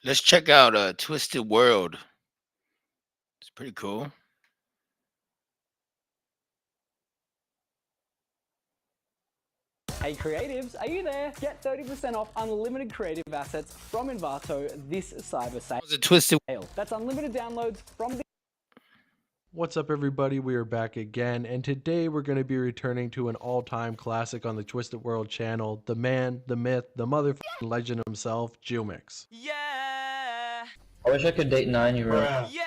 Let's check out Twisted World. It's pretty cool. Hey creatives, are you there? Get 30% off unlimited creative assets from Envato this cyber sale. It's a Twisted. That's unlimited downloads from the... What's up everybody, we are back again, and today we're going to be returning to an all-time classic on the Twisted World channel, the man, the myth, the motherfucking legend himself, Jumix. Yeah. I wish I could date 9-year-old. Yeah.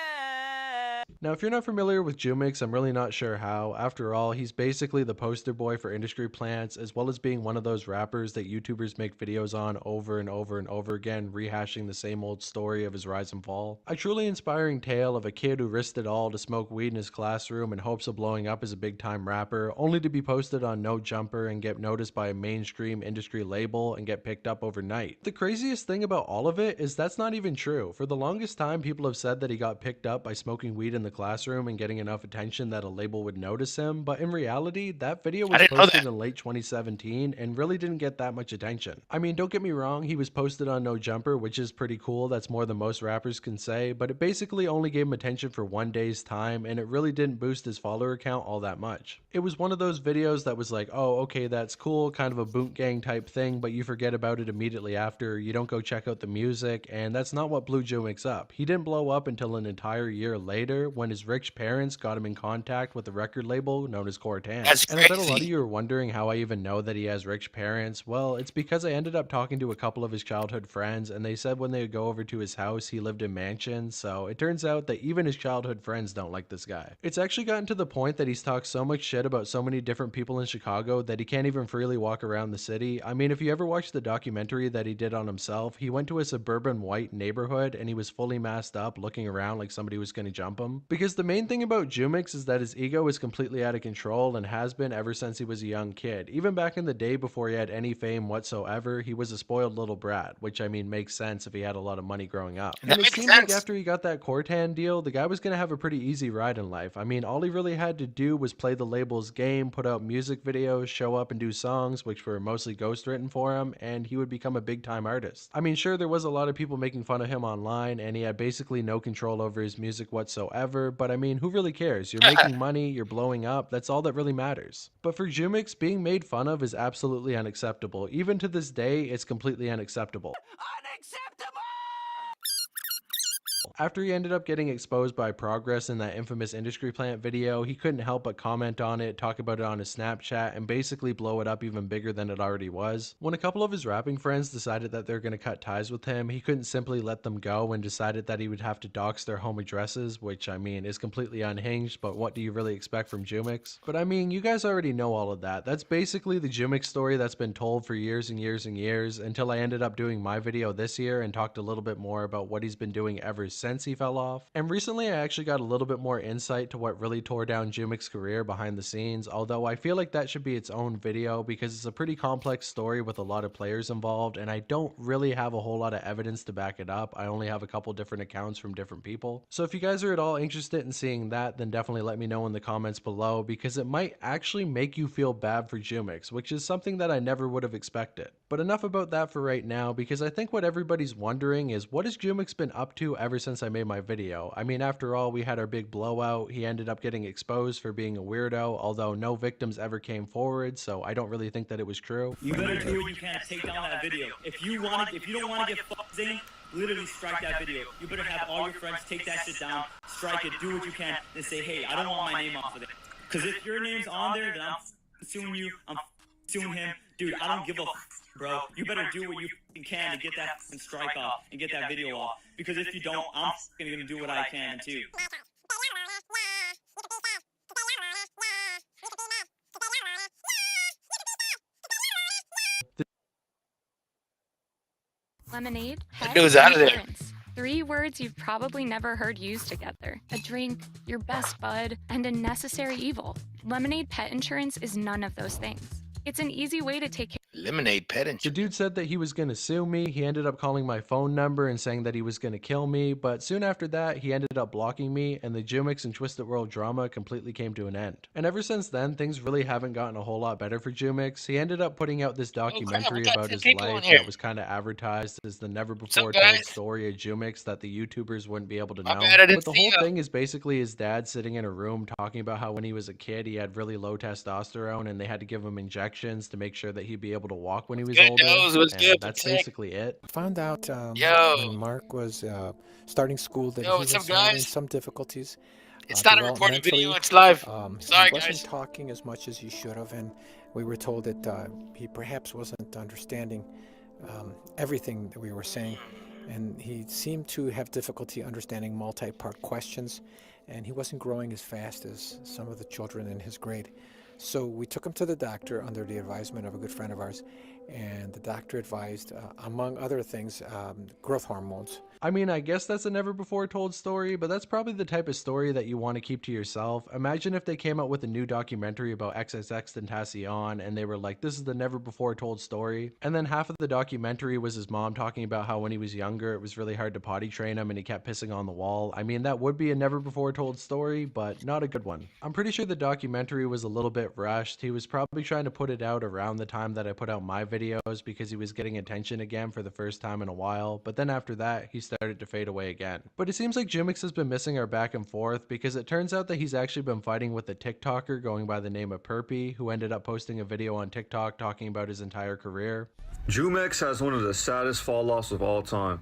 Now if you're not familiar with Jumix, I'm really not sure how. After all, he's basically the poster boy for industry plants, as well as being one of those rappers that YouTubers make videos on over and over and over again, rehashing the same old story of his rise and fall. A truly inspiring tale of a kid who risked it all to smoke weed in his classroom in hopes of blowing up as a big time rapper, only to be posted on No Jumper and get noticed by a mainstream industry label and get picked up overnight. The craziest thing about all of it is that's not even true. For the longest time, people have said that he got picked up by smoking weed in the classroom and getting enough attention that a label would notice him, but in reality, that video was posted in late 2017 and really didn't get that much attention. I mean, don't get me wrong, he was posted on No Jumper, which is pretty cool, that's more than most rappers can say, but it basically only gave him attention for one day's time, and it really didn't boost his follower count all that much. It was one of those videos that was like, oh, okay, that's cool, kind of a boot gang type thing, but you forget about it immediately after, you don't go check out the music, and that's not what blew Jumix up. He didn't blow up until an entire year later, when his rich parents got him in contact with a record label known as Cortan. And I bet a lot of you are wondering how I even know that he has rich parents. Well, it's because I ended up talking to a couple of his childhood friends, and they said when they would go over to his house, he lived in mansions, so it turns out that even his childhood friends don't like this guy. It's actually gotten to the point that he's talked so much shit about so many different people in Chicago that he can't even freely walk around the city. I mean, if you ever watched the documentary that he did on himself, he went to a suburban white neighborhood and he was fully masked up looking around like somebody was going to jump him. Because the main thing about Jumix is that his ego is completely out of control and has been ever since he was a young kid. Even back in the day before he had any fame whatsoever, he was a spoiled little brat, which I mean makes sense if he had a lot of money growing up. And it seems like after he got that Cortan deal, the guy was going to have a pretty easy ride in life. I mean, all he really had to do was play the label's game, put out music videos, show up and do songs, which were mostly ghostwritten for him, and he would become a big time artist. I mean, sure, there was a lot of people making fun of him online, and he had basically no control over his music whatsoever, but I mean, who really cares? You're making money, you're blowing up, that's all that really matters. But for Jumix, being made fun of is absolutely unacceptable. Even to this day, it's completely unacceptable. After he ended up getting exposed by Progress in that infamous industry plant video, he couldn't help but comment on it, talk about it on his Snapchat, and basically blow it up even bigger than it already was. When a couple of his rapping friends decided that they're going to cut ties with him, he couldn't simply let them go and decided that he would have to dox their home addresses, which I mean is completely unhinged, but what do you really expect from Jumix? But I mean, you guys already know all of that. That's basically the Jumix story that's been told for years and years and years, until I ended up doing my video this year and talked a little bit more about what he's been doing ever since he fell off. And recently I actually got a little bit more insight to what really tore down Jumix's career behind the scenes, although I feel like that should be its own video because it's a pretty complex story with a lot of players involved, and I don't really have a whole lot of evidence to back it up. I only have a couple different accounts from different people. So if you guys are at all interested in seeing that, then definitely let me know in the comments below, because it might actually make you feel bad for Jumix, which is something that I never would have expected. But enough about that for right now, because I think what everybody's wondering is, what has Jumix been up to ever since I made my video? I mean, after all, we had our big blowout. He ended up getting exposed for being a weirdo, although no victims ever came forward, so I don't really think that it was true. You better do what you can to take down that video. If you don't want to get fucked in, literally strike that video. You better have all your friends take that shit down, strike it, do what you can, and say, hey, I don't want my name off of it. Because if your name's on there, then I'm suing you, I'm suing him. Dude, I don't give a bro. You better do what you can to get that strike off and get that video off. Because if you don't, I'm gonna do what I can too. Lemonade, That dude's out of there. insurance. 3 words you've probably never heard used together. A drink, your best bud, and a necessary evil. Lemonade Pet Insurance is none of those things. It's an easy way to take care Lemonade pet The insurance. dude said that he was gonna sue me. He ended up calling my phone number and saying that he was gonna kill me, but soon after that, he ended up blocking me, and the Jumix and Twisted World drama completely came to an end. And ever since then, things really haven't gotten a whole lot better for Jumix. He ended up putting out this Oh crap! We documentary got about 10 his people in life here. that was kind of advertised as the never What's up, before told guys? story of Jumix that the YouTubers wouldn't be able to My know. bad, I didn't But the see whole you. thing is basically his dad sitting in a room talking about how when he was a kid, he had really low testosterone and they had to give him injections to make sure that he'd be able to walk when he was Good older. nose was And good. that's Protect. basically it. Found out Yo. when Mark was starting school that Yo, he what's was up, having guys? some difficulties. It's not a recorded video. developmentally. It's live. He Sorry, wasn't guys. talking as much as he should have, and we were told that he perhaps wasn't understanding everything that we were saying, and he seemed to have difficulty understanding multi-part questions, and he wasn't growing as fast as some of the children in his grade. So we took him to the doctor under the advisement of a good friend of ours, and the doctor advised, among other things, growth hormones. I mean, I guess that's a never before told story, but that's probably the type of story that you want to keep to yourself. Imagine if they came out with a new documentary about XXXTentacion and they were like, this is the never before told story. And then half of the documentary was his mom talking about how when he was younger, it was really hard to potty train him and he kept pissing on the wall. I mean, that would be a never before told story, but not a good one. I'm pretty sure the documentary was a little bit rushed. He was probably trying to put it out around the time that I put out my videos because he was getting attention again for the first time in a while. But then after that, he started to fade away again. But it seems like Jumix has been missing our back and forth because it turns out that he's actually been fighting with a TikToker going by the name of Perpy, who ended up posting a video on TikTok talking about his entire career. Jumix has one of the saddest fall offs of all time.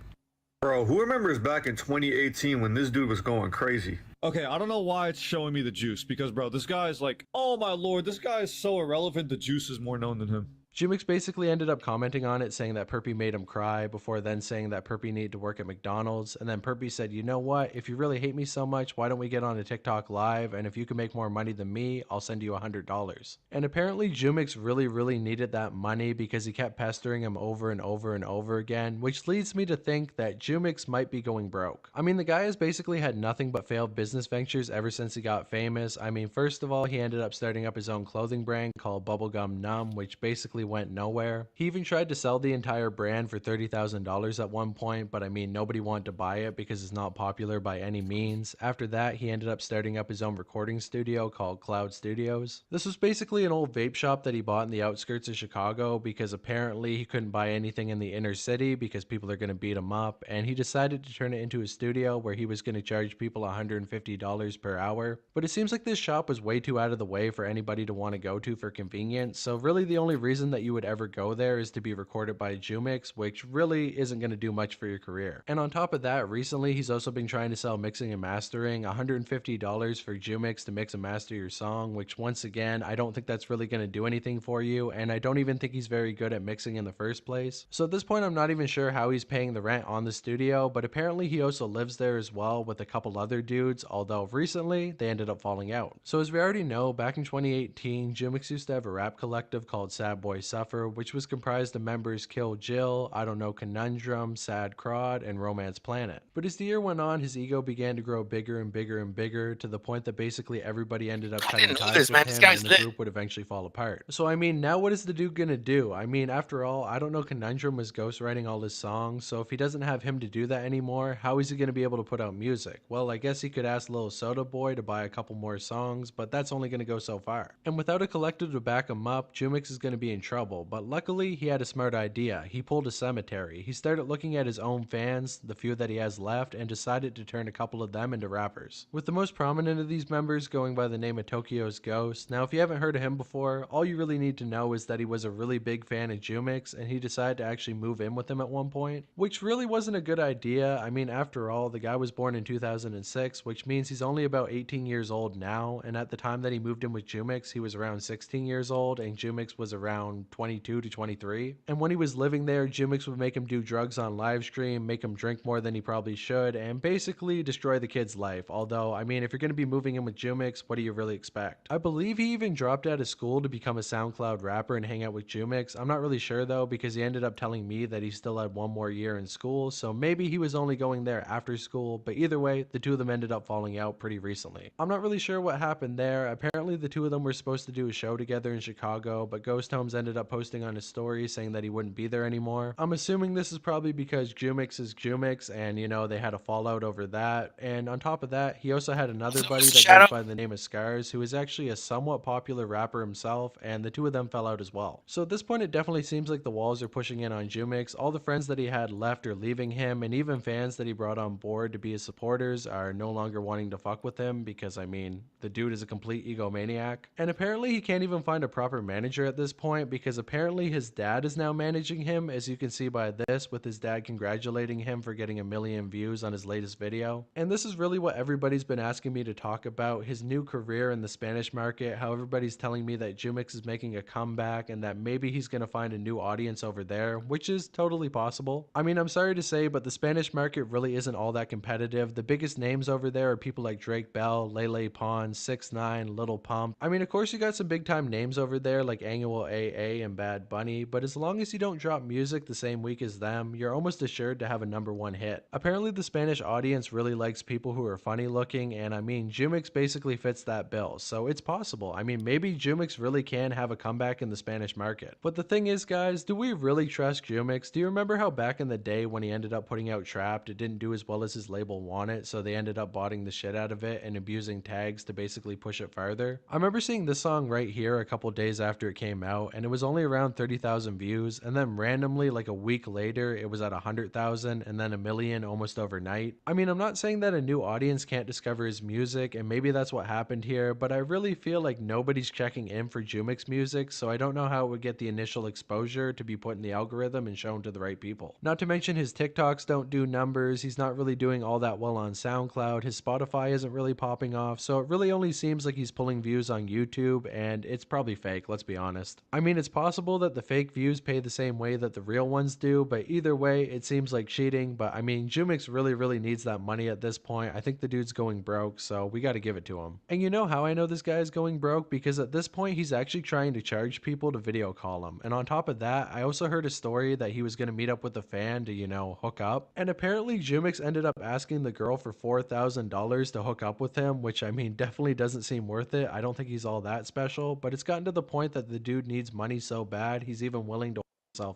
Bro, who remembers back in 2018 when this dude was going crazy? Okay, I don't know why it's showing me the juice, because bro, this guy is like, oh my lord, this guy is so irrelevant, the juice is more known than him. Jumix basically ended up commenting on it, saying that Perpy made him cry, before then saying that Perpy needed to work at McDonald's. And then Perpy said, you know what, if you really hate me so much, why don't we get on a TikTok live, and if you can make more money than me, I'll send you $100. And apparently Jumix really needed that money because he kept pestering him over and over and over again, which leads me to think that Jumix might be going broke. I mean, the guy has basically had nothing but failed business ventures ever since he got famous. I mean, first of all, he ended up starting up his own clothing brand called Bubblegum Numb, which basically went nowhere. He even tried to sell the entire brand for $30,000 at one point, but I mean, nobody wanted to buy it because it's not popular by any means. After that, he ended up starting up his own recording studio called Cloud Studios. This was basically an old vape shop that he bought in the outskirts of Chicago because apparently he couldn't buy anything in the inner city because people are going to beat him up, and he decided to turn it into a studio where he was going to charge people $150 per hour. But it seems like this shop was way too out of the way for anybody to want to go to for convenience, so really the only reason that you would ever go there is to be recorded by Jumix, which really isn't going to do much for your career. And on top of that, recently he's also been trying to sell mixing and mastering, $150 for Jumix to mix and master your song, which once again, I don't think that's really going to do anything for you, and I don't even think he's very good at mixing in the first place. So at this point, I'm not even sure how he's paying the rent on the studio, but apparently he also lives there as well with a couple other dudes, although recently they ended up falling out. So as we already know, back in 2018, Jumix used to have a rap collective called Sad Boy Suffer, which was comprised of members Kill Jill, I Don't Know Conundrum, Sad Crod, and Romance Planet. But as the year went on, his ego began to grow bigger and bigger and bigger to the point that basically everybody ended up cutting didn't know ties this, with man. This him, guy's and the lit. group would eventually fall apart. So I mean, now what is the dude gonna do? I mean, after all, I Don't Know Conundrum was ghostwriting all his songs, so if he doesn't have him to do that anymore, how is he gonna be able to put out music? Well, I guess he could ask Lil Soda Boy to buy a couple more songs, but that's only gonna go so far. And without a collective to back him up, Jumix is gonna be in trouble, but luckily he had a smart idea. He pulled a cemetery. He started looking at his own fans, the few that he has left, and decided to turn a couple of them into rappers. With the most prominent of these members going by the name of Tokyo's Ghost. Now, if you haven't heard of him before, all you really need to know is that he was a really big fan of Jumix, and he decided to actually move in with him at one point, which really wasn't a good idea. I mean, after all, the guy was born in 2006, which means he's only about 18 years old now, and at the time that he moved in with Jumix, he was around 16 years old, and Jumix was around 22 to 23. And when he was living there, Jumix would make him do drugs on live stream, make him drink more than he probably should, and basically destroy the kid's life. Although, I mean, if you're going to be moving in with Jumix, what do you really expect? I believe he even dropped out of school to become a SoundCloud rapper and hang out with Jumix. I'm not really sure though, because he ended up telling me that he still had one more year in school, so maybe he was only going there after school, but either way, the two of them ended up falling out pretty recently. I'm not really sure what happened there. Apparently the two of them were supposed to do a show together in Chicago, but Ghost Homes ended ended up posting on his story saying that he wouldn't be there anymore. I'm assuming this is probably because Jumix is Jumix and, you know, they had a fallout over that. And on top of that, he also had another buddy that goes by the name of Scars, who is actually a somewhat popular rapper himself, and the two of them fell out as well. So at this point, it definitely seems like the walls are pushing in on Jumix. All the friends that he had left are leaving him, and even fans that he brought on board to be his supporters are no longer wanting to fuck with him because, I mean, the dude is a complete egomaniac. And apparently he can't even find a proper manager at this point because apparently his dad is now managing him, as you can see by this, with his dad congratulating him for getting 1 million views on his latest video. And this is really what everybody's been asking me to talk about, his new career in the Spanish market, how everybody's telling me that Jumix is making a comeback and that maybe he's going to find a new audience over there, which is totally possible. I mean, I'm sorry to say, but the Spanish market really isn't all that competitive. The biggest names over there are people like Drake Bell, Lele Pons, 6ix9ine, Lil Pump. I mean, of course you got some big time names over there like Annual AA and Bad Bunny, but as long as you don't drop music the same week as them, you're almost assured to have a #1 hit. Apparently the Spanish audience really likes people who are funny looking, and I mean, Jumix basically fits that bill, so it's possible. I mean, maybe Jumix really can have a comeback in the Spanish market. But the thing is, guys, do we really trust Jumix? Do you remember how back in the day when he ended up putting out Trapped, it didn't do as well as his label wanted, so they ended up botting the shit out of it and abusing tags to basically push it farther? I remember seeing this song right here a couple days after it came out, and it was only around 30,000 views, and then randomly, like a week later, it was at 100,000, and then 1 million almost overnight. I mean, I'm not saying that a new audience can't discover his music, and maybe that's what happened here, but I really feel like nobody's checking in for Jumix music, so I don't know how it would get the initial exposure to be put in the algorithm and shown to the right people. Not to mention his TikToks don't do numbers, he's not really doing all that well on SoundCloud, his Spotify isn't really popping off, so it really only seems like he's pulling views on YouTube, and it's probably fake, let's be honest. I mean, it's possible that the fake views pay the same way that the real ones do, but either way, it seems like cheating. But I mean, Jumix really needs that money at this point. I think the dude's going broke, so we got to give it to him. And you know how I know this guy is going broke? Because at this point, he's actually trying to charge people to video call him. And on top of that, I also heard a story that he was going to meet up with a fan to, you know, hook up. And apparently Jumix ended up asking the girl for $4,000 to hook up with him, which I mean, definitely doesn't seem worth it. I don't think he's all that special, but it's gotten to the point that the dude needs money so bad, he's even willing to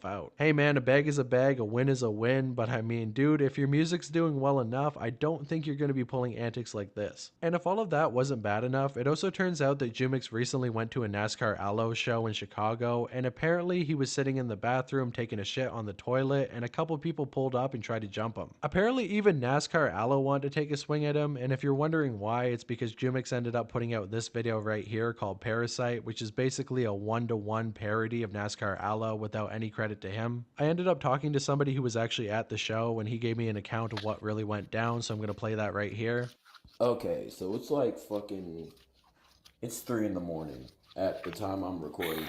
out. Hey man, a bag is a bag, a win is a win, but I mean, dude, if your music's doing well enough, I don't think you're going to be pulling antics like this. And if all of that wasn't bad enough, it also turns out that Jumix recently went to a NASCAR Allo show in Chicago, and apparently he was sitting in the bathroom taking a shit on the toilet, and a couple people pulled up and tried to jump him. Apparently even NASCAR Allo wanted to take a swing at him, and if you're wondering why, it's because Jumix ended up putting out this video right here called Parasite, which is basically a 1-to-1 parody of NASCAR Allo without any credit to him. I ended up talking to somebody who was actually at the show, and he gave me an account of what really went down, so I'm going to play that right here. Okay, so it's like it's 3 in the morning at the time I'm recording